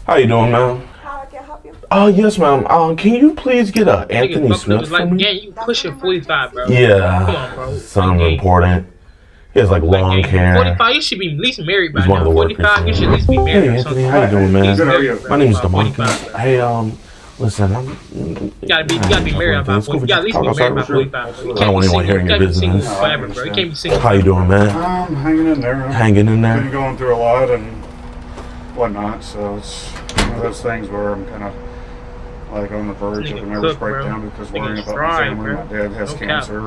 How you doing, ma'am? How I can help you? Oh, yes, ma'am. Can you please get a Nigga, Anthony fucked up Smith his for life. me? Yeah, you pushing 45, bro. Come on, Yeah, bro. something Like, important. He has like like, long yeah, hair. 45, you should be at least married He's by one of now. the workers 45, you should at here. least be married Hey, or Anthony, something. how you doing, At man? least Good, how are married, you? My bro. name is About 45, Demarcus. bro. Hey, listen, You gotta be married by 40. You gotta at least talk be outside married by real quick. 45, bro. You I can't don't be want anyone single. hearing You your can't be single business. forever, bro. You can't be single How you forever. doing, man? I'm hanging in there. Hanging in Been there? going through a lot and whatnot, so it's one of those things where I'm kind of like on the verge of a nervous breakdown because worrying about my family. My dad has cancer.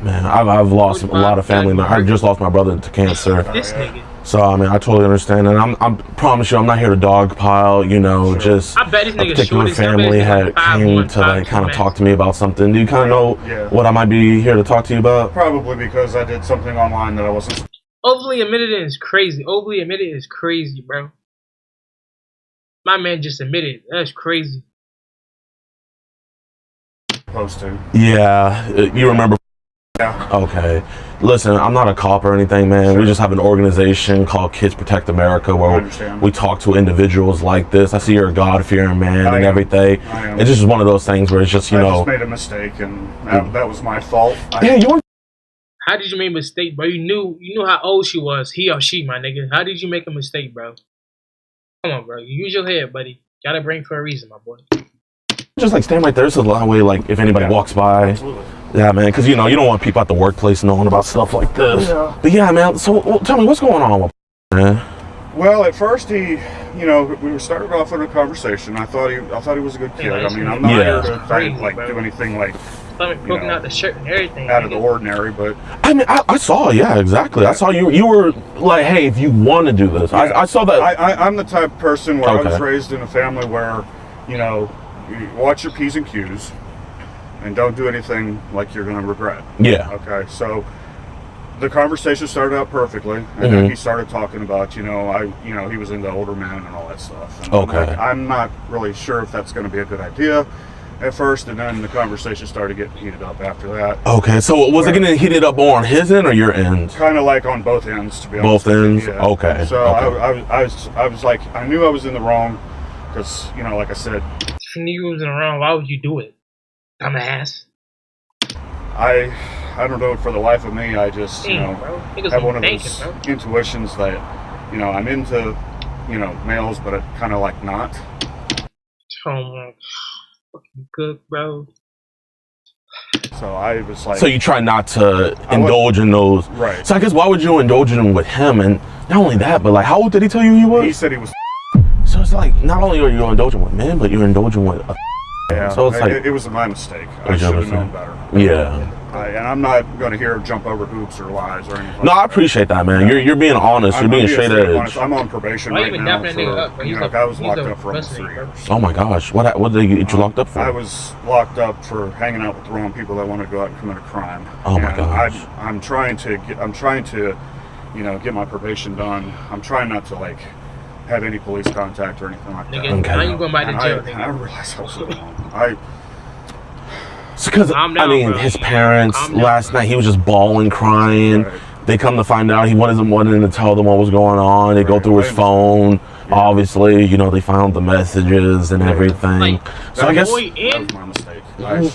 Man, I've lost a lot of family members. I just lost my brother to cancer. This nigga. So I mean, I totally understand, and I'm promise you, I'm not here to dogpile. You know, just I bet this a nigga particular short as hell. family had came 5'1", to like kind of 5'2" talk to me about something. Do you kind of know what I might be here to talk to you about? Probably because I did something online that I wasn't Overly admitted is crazy. Overly admitted is crazy, bro. My man just admitted. That's crazy. supposed to. Yeah, you remember? Yeah. Okay. Listen, I'm not a cop or anything, man. Sure. We just have an organization called Kids Protect America where we talk to individuals like this. I see you're a God-fearing man and everything. It's just one of those things where it's just, you know. I just made a mistake, and that was my fault. Yeah, you were. How did you make a mistake, bro? You knew how old she was, he or she, my nigga. How did you make a mistake, bro? Come on, bro. Use your head, buddy. Got a brain for a reason, my boy. Just like stand right there so that way, like if anybody walks by. Absolutely. Yeah, man, because you know you don't want people at the workplace knowing about stuff like this. Yeah. But yeah, man. So tell me what's going on with man. Well, at first we started off in a conversation. I thought he was a good kid. I mean, I'm not here to do anything like stomach poking out the shirt and everything. out of the ordinary, but I mean, I saw, yeah, exactly. I saw you were like, hey, if you want to do this, I saw that. I'm the type of person where I was raised in a family where, you watch your P's and Q's and don't do anything like you're going to regret. Yeah. Okay, so the conversation started out perfectly, and then he started talking about, he was into older men and all that stuff. And I'm not really sure if that's going to be a good idea at first, and then the conversation started getting heated up after that. Okay, so was it getting heated up more on his end or your end? Kind of like on both ends, to be honest. Both ends? Yeah. Okay. So I was like, I knew I was in the wrong, because, like I said, if you knew you was in the wrong, why would you do it? Dumbass. I don't know, for the life of me, I just, have one of those intuitions that, I'm into, males, but I kind of like not. Oh my, fucking good, bro. So I was like... So you try not to indulge in those. Right. So I guess why would you indulge in with him? And not only that, but like, how old did he tell you he was? He said he was... So it's like, not only are you indulging with men, but you're indulging with a... Yeah, so it's like... It was my mistake. I should have known better. Yeah. And I'm not going to hear jump over hoops or lies or anything. No, I appreciate that, man. You're being honest. You're being straight edge. Honest. I'm on probation right now I was locked up for almost 3 years. Oh my gosh. What did they get you locked up for? I was locked up for hanging out with the wrong people that wanted to go out and commit a crime. Oh my gosh. I'm trying to get my probation done. I'm trying not to have any police contact or anything like that. Okay. Now you going back to jail. I realized I was wrong. Because I mean, his parents last night, he was just bawling, crying. Right. They come to find out he wasn't wanting to tell them what was going on. They go through his phone. Yeah. Obviously, they found the messages and everything. So I guess that was my mistake.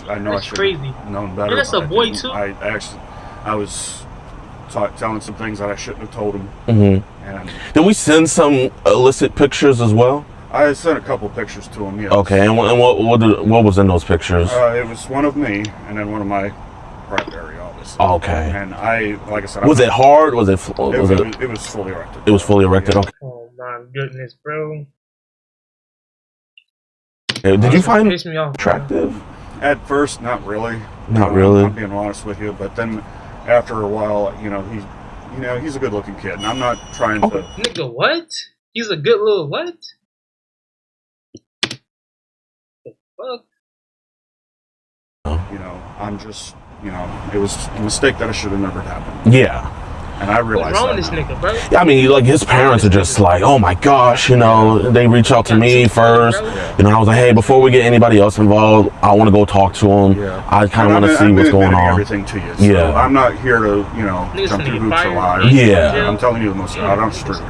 I know that's I should have known better. And that's a boy too. I was telling some things that I shouldn't have told him. And did we send some illicit pictures as well? I sent a couple pictures to him, yes. Okay, and what was in those pictures? It was one of me, and then one of my private area, obviously. Okay. And like I said... Was it hard? Was it fully erected. It was fully erected, okay. Oh my goodness, bro. Okay, did you find it attractive? At first, not really. Not really? I'm being honest with you, but then after a while, he's a good-looking kid, and I'm not trying to... Nigga, what? He's a good little what? Fuck. I'm just, it was a mistake that I should have never happened. Yeah. And I realized what's wrong that with this nigga, bro? Yeah, I mean, like his parents are just like, oh my gosh, you know, they reach out to me first. You know, I was like, hey, before we get anybody else involved, I want to go talk to him. Yeah. I kind of want to see what's going on. Everything to you. So Yeah. I'm not here to, you know, jump through hoops or lie. Yeah. I'm telling you the most out on the street.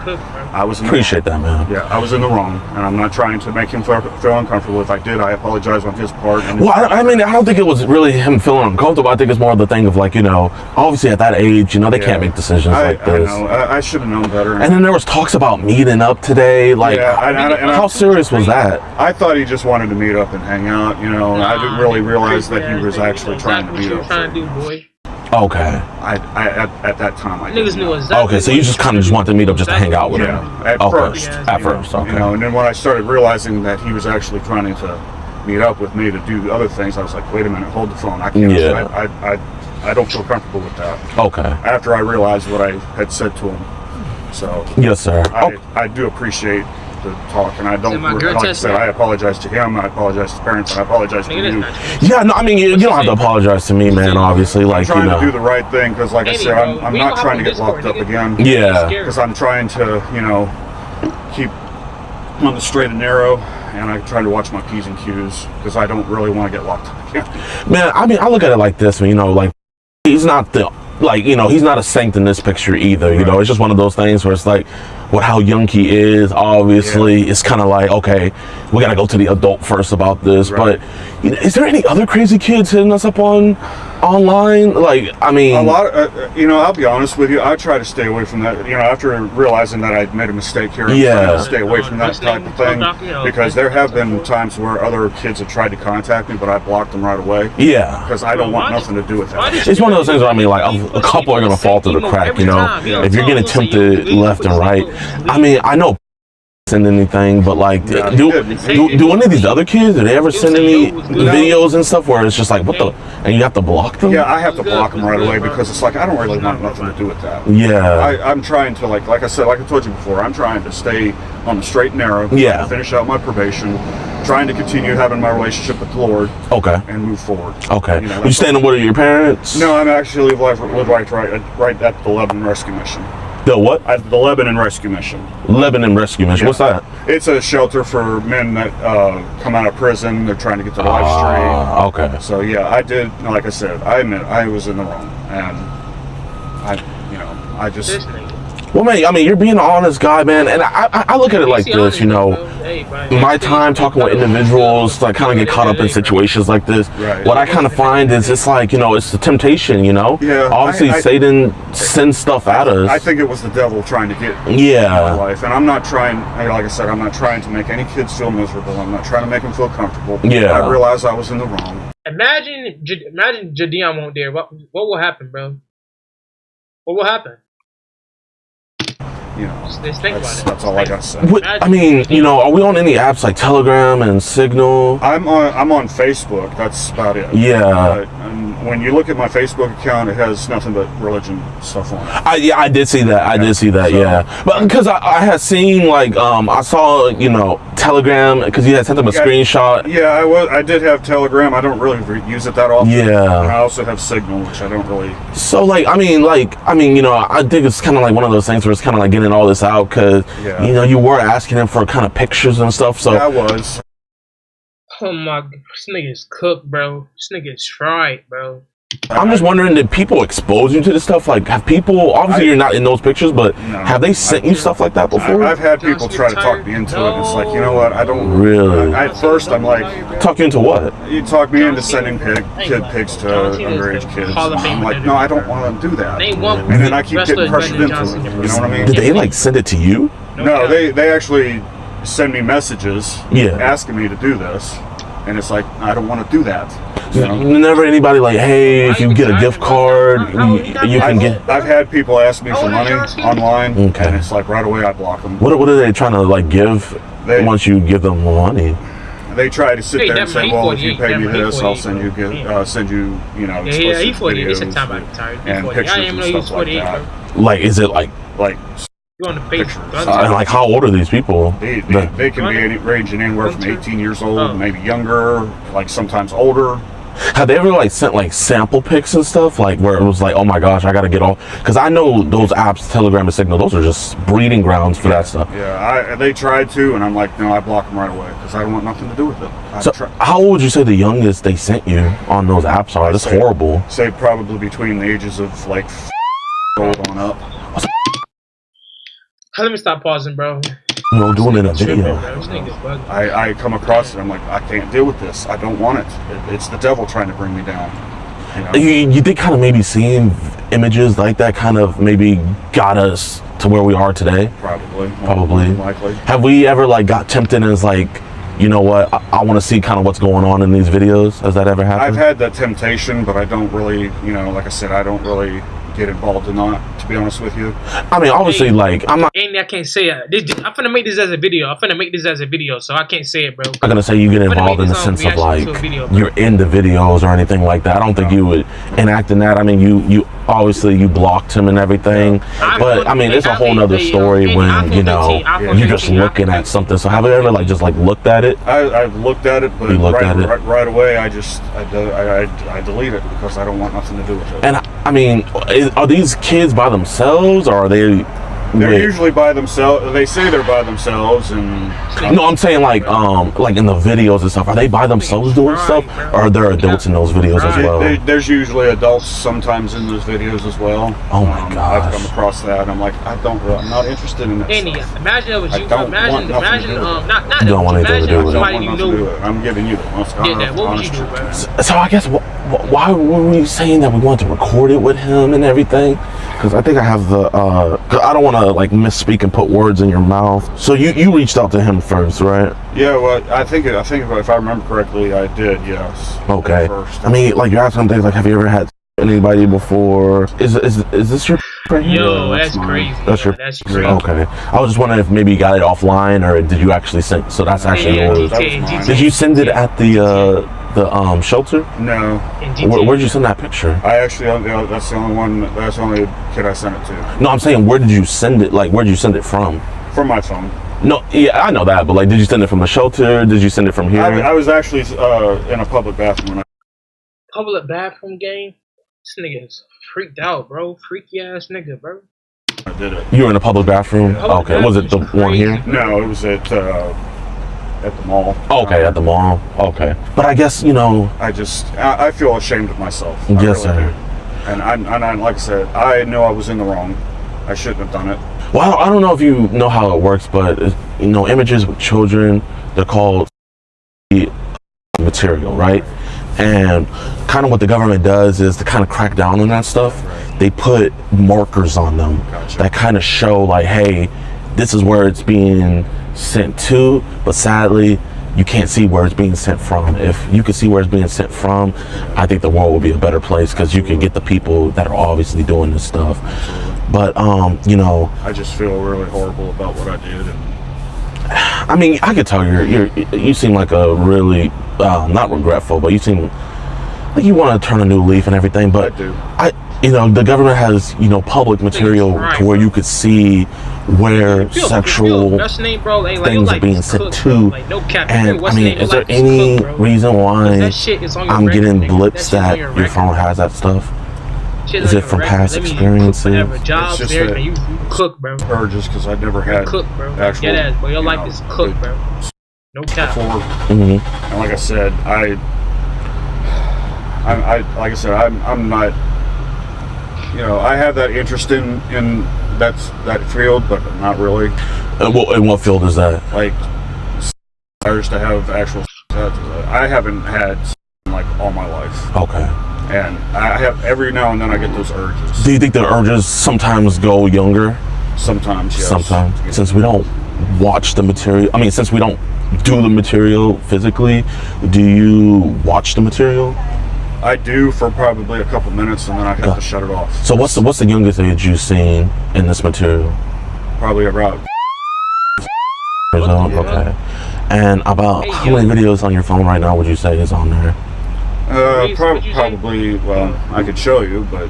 I was in the Appreciate that, man. Yeah, I was in the wrong, and I'm not trying to make him feel uncomfortable. If I did, I apologize on his part. Well, I mean, I don't think it was really him feeling uncomfortable. I think it's more of the thing of like, you know, obviously at that age, you know, they can't make decisions like this. I know. I should have known better. And then there was talks about meeting up today. Like, how serious was that? I thought he just wanted to meet up and hang out. You know, I didn't really realize that he was actually trying to meet up. Trying to do, boy. Okay. At that time, I niggas knew exactly. Okay, so you just kind of just wanted to meet up just to hang out with him. At first. At first, okay. You know, and then when I started realizing that he was actually trying to meet up with me to do other things, I was like, wait a minute, hold the phone. I can't. Yeah. I don't feel comfortable with that. Okay. After I realized what I had said to him. So. Yes, sir. I do appreciate the talk, and I don't, like I said, I apologize to him, I apologize to parents, and I apologize to you. Yeah, no, I mean, you don't have to apologize to me, man, obviously. Like, I'm trying to do the right thing, because like I said, I'm not trying to get locked up again. Yeah. Because I'm trying to, you know, keep on the straight and narrow, and I try to watch my P's and Q's, because I don't really want to get locked up again. Man, I mean, I look at it like this, you know, like, he's not the, like, you know, he's not a saint in this picture either, you know, it's just one of those things where it's like, with how young he is, obviously, it's kind of like, okay, we gotta go to the adult first about this. But you know, is there any other crazy kids hitting us up online? Like, I mean, a lot. You know, I'll be honest with you. I try to stay away from that. You know, after realizing that I'd made a mistake here, I'm trying to stay away from that type of thing, because there have been times where other kids have tried to contact me, but I blocked them right away. Yeah, because I don't want nothing to do with that. It's one of those things where I mean, like, a couple are gonna fall through the crack. You know, if you're getting tempted left and right. I mean, I know send anything, but like, do any of these other kids, do they ever send any videos and stuff where it's just like, what the, and you have to block them? Yeah, I have to block them right away, because it's like, I don't really want nothing to do with that. Yeah. I'm trying to, like I said, like I told you before, I'm trying to stay on the straight and narrow. Yeah. Finish out my probation, trying to continue having my relationship with the Lord. Okay. And move forward. Okay. You know, you staying with your parents? No, I'm actually live right at the Lebanon Rescue Mission. The what? At the Lebanon Rescue Mission. Lebanon Rescue Mission. Yeah. What's that? It's a shelter for men that come out of prison. They're trying to get their life straight. Okay. So yeah, I did. Like I said, I admit I was in the wrong, and I just. Well, man, I mean, you're being an honest guy, man, and I look at it like this, you know, my time talking with individuals, like, kind of get caught up in situations like this, what I kind of find is it's like, you know, it's the temptation, you know? Yeah. Obviously, Satan sends stuff at us. I think it was the devil trying to get my life, and I'm not trying, like I said, I'm not trying to make any kids feel miserable, I'm not trying to make them feel comfortable. Yeah. I realized I was in the wrong. Imagine Jidion won't dare. What will happen, bro? What will happen? You know, just think about it. That's all I got to say. I mean, you know, are we on any apps like Telegram and Signal? I'm on Facebook. That's about it. Yeah. And when you look at my Facebook account, it has nothing but religion stuff on it. I did see that. I did see that. So, yeah. But because I had seen, like, I saw, you know, Telegram, because you had sent them a screenshot. Yeah, I did have Telegram. I don't really use it that often. Yeah. And I also have Signal, which I don't really. So, like, I mean, you know, I think it's kind of like one of those things where it's kind of like getting all this out, because you know, you were asking him for kind of pictures and stuff. So yeah, I was. Oh my god, this nigga is cooked, bro. This nigga is fried, bro. I'm just wondering, did people expose you to this stuff? Like, have people, obviously you're not in those pictures, but have they sent you stuff like that before? I've had people try to talk me into it. It's like, you know what, I don't really. At first, I'm like, talk you into what? You talk me into sending kid pics to underage kids. I'm like, no, I don't want to do that. And then I keep getting pressured into it. You know what I mean? Did they like send it to you? No, they actually send me messages asking me to do this, and it's like, I don't want to do that. You know? Never anybody like, hey, if you get a gift card, you can get. I've had people ask me for money online, and it's like right away I block them. What are they trying to like give once you give them the money? They try to sit there and say, well, if you pay me this, I'll send you, you know, explicit videos and pictures and stuff like that. Like, is it like pictures? Like, how old are these people? They can be ranging anywhere from 18 years old, maybe younger, like sometimes older. Have they ever like sent like sample pics and stuff, like where it was like, oh my gosh, I gotta get off? Because I know those apps, Telegram and Signal, those are just breeding grounds for that stuff. Yeah, they tried to, and I'm like, no, I block them right away because I don't want nothing to do with it. So how old would you say the youngest they sent you on those apps are? That's horrible. Say probably between the ages of like old on up. Let me stop pausing, bro. You know, doing it in a video. I come across it, I'm like, I can't deal with this. I don't want it. It's the devil trying to bring me down. You know? You think kind of maybe seeing images like that kind of maybe got us to where we are today? Probably. Likely. Have we ever like got tempted and it's like, you know what, I want to see kind of what's going on in these videos? Has that ever happened? I've had that temptation, but I don't really, you know, like I said, I don't really get involved in that, to be honest with you. I mean, obviously, like, I'm not... Andy, I can't say it. I'm finna make this as a video. So I can't say it, bro. I'm gonna say you get involved in the sense of, like, you're in the videos or anything like that. I don't think you would enact in that. I mean, you obviously, you blocked him and everything. But, I mean, it's a whole nother story when, you know, you're just looking at something. So have you ever, like, just, like, looked at it? I've looked at it, but right away, I delete it because I don't want nothing to do with it. And, I mean, are these kids by themselves, or are they... They're usually by themselves. They say they're by themselves, and no, I'm saying like in the videos and stuff. Are they by themselves doing stuff, or are there adults in those videos as well? There's usually adults sometimes in those videos as well. Oh my gosh! I've come across that, and I'm like, I'm not interested in that. Andy, imagine it was you. Imagine, you don't want anything to do with it. I'm giving you the most honest. What would you do, bro? So I guess why were we saying that we wanted to record it with him and everything? Because I think I have the. I don't want to like misspeak and put words in your mouth. So you reached out to him first, right? Yeah, well, I think if I remember correctly, I did. Yes. Okay. First. I mean, like you're asking things like, have you ever had anybody before? Is this your? Yo, that's crazy. That's crazy. Okay. I was just wondering if maybe you got it offline or did you actually send? So that's actually yours. Did you send it at the shelter? No. Where'd you send that picture? I actually, that's the only one. That's the only kid I sent it to. No, I'm saying where did you send it? Like where'd you send it from? From my phone. No, yeah, I know that, but like, did you send it from the shelter? Did you send it from here? I was actually in a public bathroom. Public bathroom game? This nigga's freaked out, bro. Freaky ass nigga, bro. I did it. You were in a public bathroom? Yeah. Okay. Was it the one here? No, it was at the mall. Okay, at the mall. Okay. But I guess, you know... I feel ashamed of myself. Yes, sir. And I, like I said, I know I was in the wrong. I shouldn't have done it. Well, I don't know if you know how it works, but, you know, images with children, they're called material, right? And kind of what the government does is to kind of crack down on that stuff. They put markers on them that kind of show like, hey, this is where it's being sent to, but sadly, you can't see where it's being sent from. If you could see where it's being sent from, I think the world would be a better place because you can get the people that are obviously doing this stuff. But, you know... I just feel really horrible about what I did. I mean, I could tell you seem like a really, not regretful, but you seem like you want to turn a new leaf and everything. But I do. You know, the government has, you know, public material to where you could see where sexual things are being sent to. And I mean, is there any reason why I'm getting blips that your phone has that stuff? Is it from past experiences? Jobs it's just there, you cook, bro. Urges, because I never had cook, bro. actual. Get ass, bro. Your life is cook, bro. No cap. And like I said, like I said, I'm not. You know, I have that interest in that field, but not really. In what field is that? Like, desires to have actual. I haven't had like all my life. Okay. And I have every now and then I get those urges. Do you think the urges sometimes go younger? Sometimes, yes. Sometimes. Yeah. Since we don't watch the material, I mean, since we don't do the material physically, do you watch the material? I do for probably a couple minutes and then I have to shut it off. So what's the youngest age you've seen in this material? Probably about years old? Okay. And about how many videos on your phone right now would you say is on there? Probably, well, I could show you, but...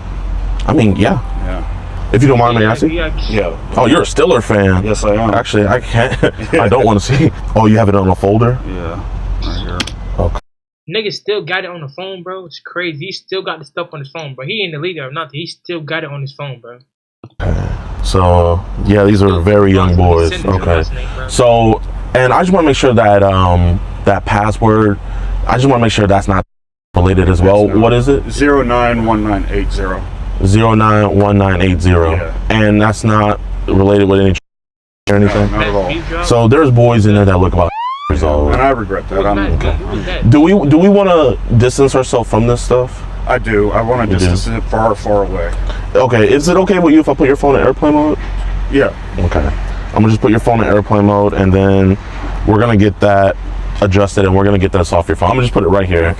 I mean, yeah. Yeah. If you don't mind me asking? Yeah. Oh, you're a Stiller fan. Yes, I am. Actually, I can't. I don't want to see. Oh, you have it on a folder? Yeah. Right here. Okay. Nigga still got it on the phone, bro. It's crazy. He still got the stuff on his phone, bro. He ain't the leader or nothing. He still got it on his phone, bro. So yeah, these are very young boys. Okay. So, and I just want to make sure that that password, I just want to make sure that's not related as well. What is it? 091980. 091980. Yeah. And that's not related with any or anything? No, not at all. So there's boys in there that look about years old. And I regret that. Do we want to distance ourselves from this stuff? I do. I want to distance it far, far away. Okay. Is it okay with you if I put your phone in airplane mode? Yeah. Okay. I'm going to just put your phone in airplane mode, and then we're going to get that adjusted, and we're going to get this off your phone. I'm going to just put it right here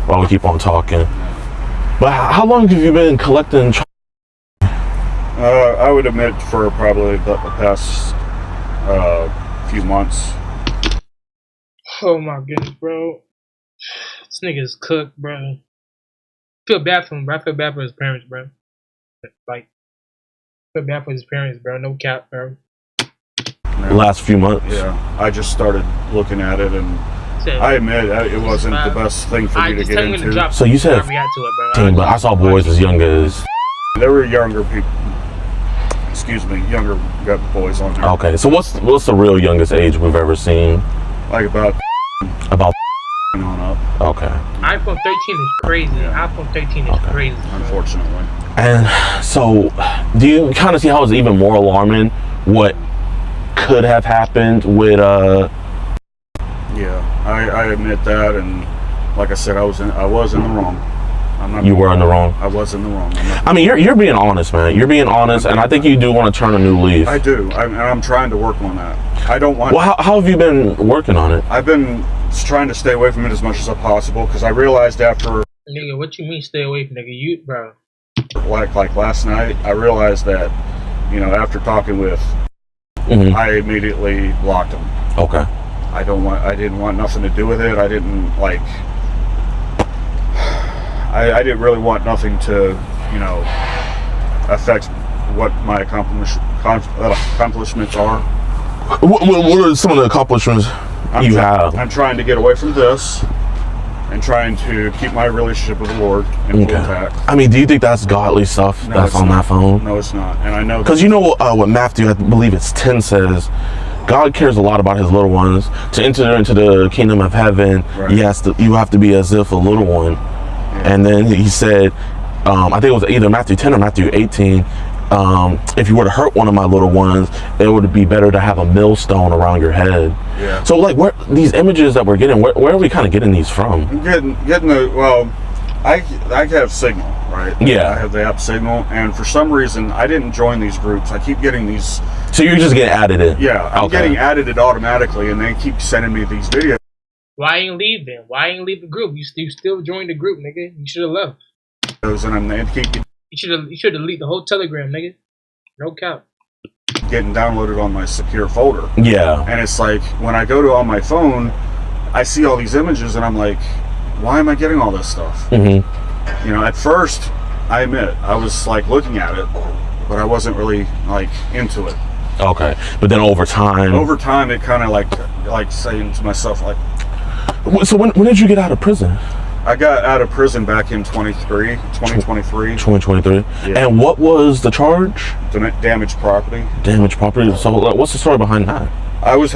while we keep on talking. But how long have you been collecting? I would admit for probably the past few months. Oh my goodness, bro. This nigga's cooked, bro. I feel bad for him, bro. I feel bad for his parents, bro. Like, I feel bad for his parents, bro. No cap, bro. The last few months. Yeah. I just started looking at it, and I admit it wasn't the best thing for me to get into. So you said 15, but I saw boys as young as... There were younger people. Excuse me, younger boys on there. Okay, so what's the real youngest age we've ever seen? Like about on up. Okay. iPhone 13 is crazy. Yeah. iPhone 13 is crazy. Unfortunately. And so, do you kind of see how it's even more alarming what could have happened with Yeah, I admit that, and like I said, I was in the wrong. You were in the wrong. I was in the wrong. I mean, you're being honest, man. You're being honest, and I think you do want to turn a new leaf. I do, and I'm trying to work on that. I don't want... Well, how have you been working on it? I've been trying to stay away from it as much as possible, because I realized after... Nigga, what you mean stay away from nigga? You, bro. Like last night, I realized that, after talking with... I immediately blocked him. Okay. I didn't want nothing to do with it. I didn't, like... I didn't really want nothing to, affect what my accomplishments are. What are some of the accomplishments you have? I'm trying to get away from this and trying to keep my relationship with the Lord in full intact. I mean, do you think that's godly stuff that's on that phone? No, it's not. And I know... Because what Matthew, I believe it's 10 says, God cares a lot about his little ones. To enter into the kingdom of heaven, you have to be as if a little one. And then he said, I think it was either Matthew 10 or Matthew 18, if you were to hurt one of my little ones, it would be better to have a millstone around your head. Yeah. So, like, where these images that we're getting, where are we kind of getting these from? I have Signal, right? Yeah. I have the app Signal, and for some reason, I didn't join these groups. I keep getting these... So you're just getting added in? Yeah, I'm getting added in automatically, and they keep sending me these videos. Why ain't leave then? Why ain't leave the group? You still joined the group, nigga. You should have left. And You should have deleted the whole Telegram, nigga. No cap. Getting downloaded on my secure folder. Yeah. And it's like, when I go to on my phone, I see all these images, and I'm like, why am I getting all this stuff? At first, I admit, I was like looking at it, but I wasn't really like into it. Okay. But then over time, it kind of like saying to myself, like... So when did you get out of prison? I got out of prison back in 2023. 2023. Yeah. And what was the charge? Damaged property. Damaged property. So what's the story behind that? I was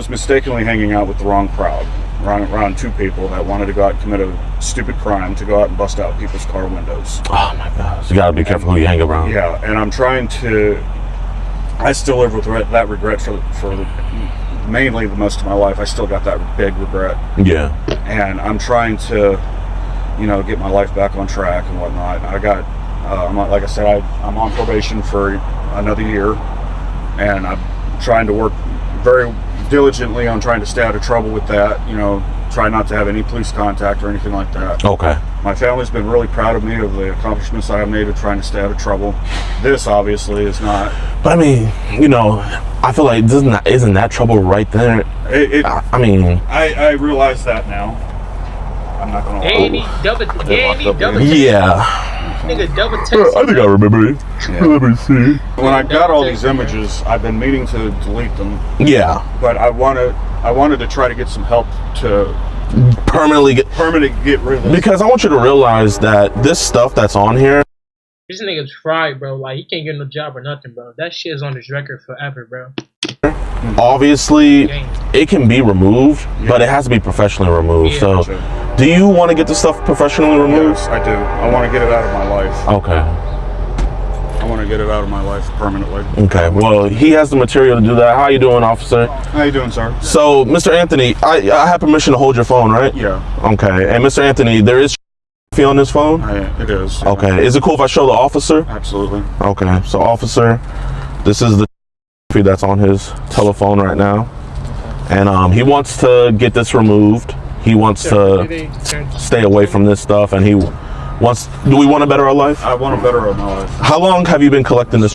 mistakenly hanging out with the wrong crowd. Around two people that wanted to go out and commit a stupid crime, to go out and bust out people's car windows. Oh my God. So you gotta be careful who you hang around. Yeah, and I'm trying to... I still live with that regret for mainly the most of my life. I still got that big regret. Yeah. And I'm trying to, get my life back on track and whatnot. I got, like I said, I'm on probation for another year, and I'm trying to work very diligently on trying to stay out of trouble with that. Try not to have any police contact or anything like that. Okay. My family's been really proud of me, of the accomplishments I have made of trying to stay out of trouble. This obviously is not. But I mean, I feel like isn't that trouble right there? I realize that now. I'm not gonna. Nigga, double text. I think I remember it. Yeah. Let me see. When I got all these images, I've been meaning to delete them. Yeah. But I wanted to try to get some help to permanently get rid of this. Because I want you to realize that this stuff that's on here. This nigga's fried, bro. Like, he can't get no job or nothing, bro. That shit is on his record forever, bro. Obviously, it can be removed, but it has to be professionally removed. So, do you want to get the stuff professionally removed? Yes, I do. I want to get it out of my life. Okay. I want to get it out of my life permanently. Okay. Well, he has the material to do that. How you doing, officer? How you doing, sir? So, Mr. Anthony, I have permission to hold your phone, right? Yeah. Okay. And Mr. Anthony, there is on this phone? It is. Okay. Is it cool if I show the officer? Absolutely. Okay. So, officer, this is the that's on his telephone right now, and he wants to get this removed. He wants to stay away from this stuff, and he wants. Do we want to better our life? I want to better our life. How long have you been collecting this?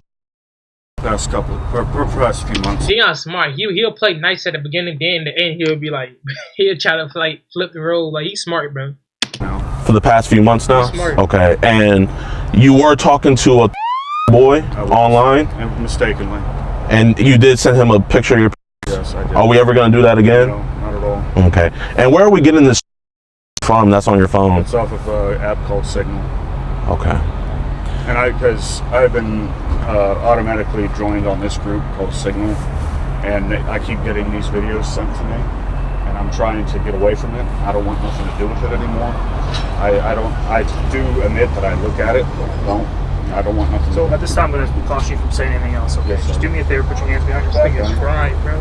Past few months. Jidion's smart. He'll play nice at the beginning, then in the end he'll be like, he'll try to like flip the roll. Like, he's smart, bro. For the past few months now. Smart. Okay, and you were talking to a boy online, mistakenly. And you did send him a picture of your. Yes, I did. Are we ever going to do that again? No, not at all. Okay. And where are we getting this from that's on your phone? It's off of an app called Signal. Okay. And because I've been automatically joined on this group called Signal, and I keep getting these videos sent to me, and I'm trying to get away from it. I don't want nothing to do with it anymore. I do admit that I look at it, but I don't want nothing. So at this time, I'm going to caution you from saying anything else. Okay, just do me a favor, put your hands behind your back. Nigga's fried, bro.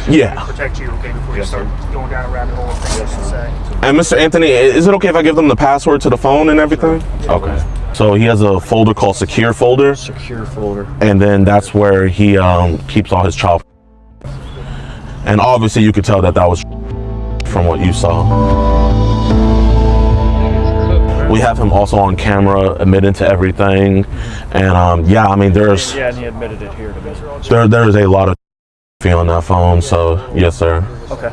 Yeah. Protect you, okay, before you start going down a rabbit hole of things to say. And Mr. Anthony, is it okay if I give them the password to the phone and everything? Okay. So he has a folder called Secure Folder. Secure folder. And then that's where he keeps all his child. And obviously you could tell that was from what you saw. We have him also on camera admitting to everything. And yeah, I mean, there's... Yeah, and he admitted it here to me. There's a lot of on that phone, so yes, sir. Okay.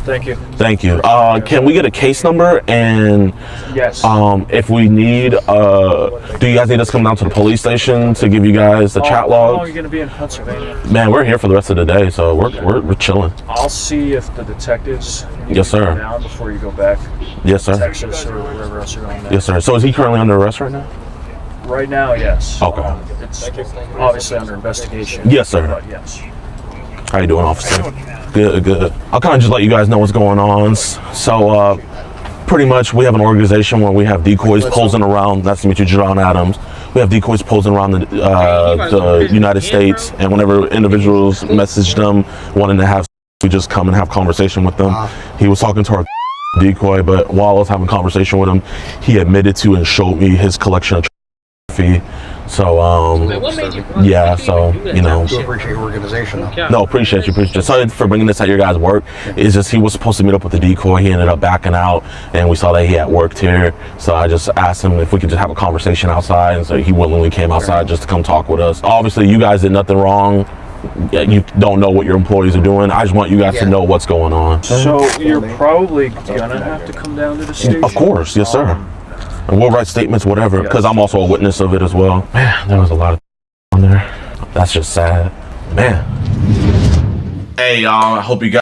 Thank you. Thank you. Can we get a case number? And yes. If we need, do you guys need us to come down to the police station to give you guys the chat log? How long are you going to be in Pennsylvania? Man, we're here for the rest of the day, so we're chilling. I'll see if the detectives yes, sir. Down before you go back. Yes, sir. Texas or wherever else you're going. Yes, sir. So is he currently under arrest right now? Right now, yes. Okay. It's obviously under investigation. Yes, sir. But yes. How you doing, officer? Good, good. I'll kind of just let you guys know what's going on. So, pretty much we have an organization where we have decoys posing around. Nice to meet you, Jidion Adams. We have decoys posing around the United States, and whenever individuals message them wanting to have, we just come and have conversation with them. He was talking to our decoy, but while I was having conversation with him, he admitted to and showed me his collection of fee. So yeah, so you know, appreciate your organization though. No, appreciate you. Sorry for bringing this at your guys' work. It's just he was supposed to meet up with the decoy. He ended up backing out, and we saw that he had worked here. So I just asked him if we could just have a conversation outside, and so he willingly came outside just to come talk with us. Obviously, you guys did nothing wrong. You don't know what your employees are doing. I just want you guys to know what's going on. So you're probably gonna have to come down to the station. Of course, yes, sir. And we'll write statements, whatever, because I'm also a witness of it as well. Man, there was a lot of on there. That's just sad. Man. Hey, y'all, I hope you guys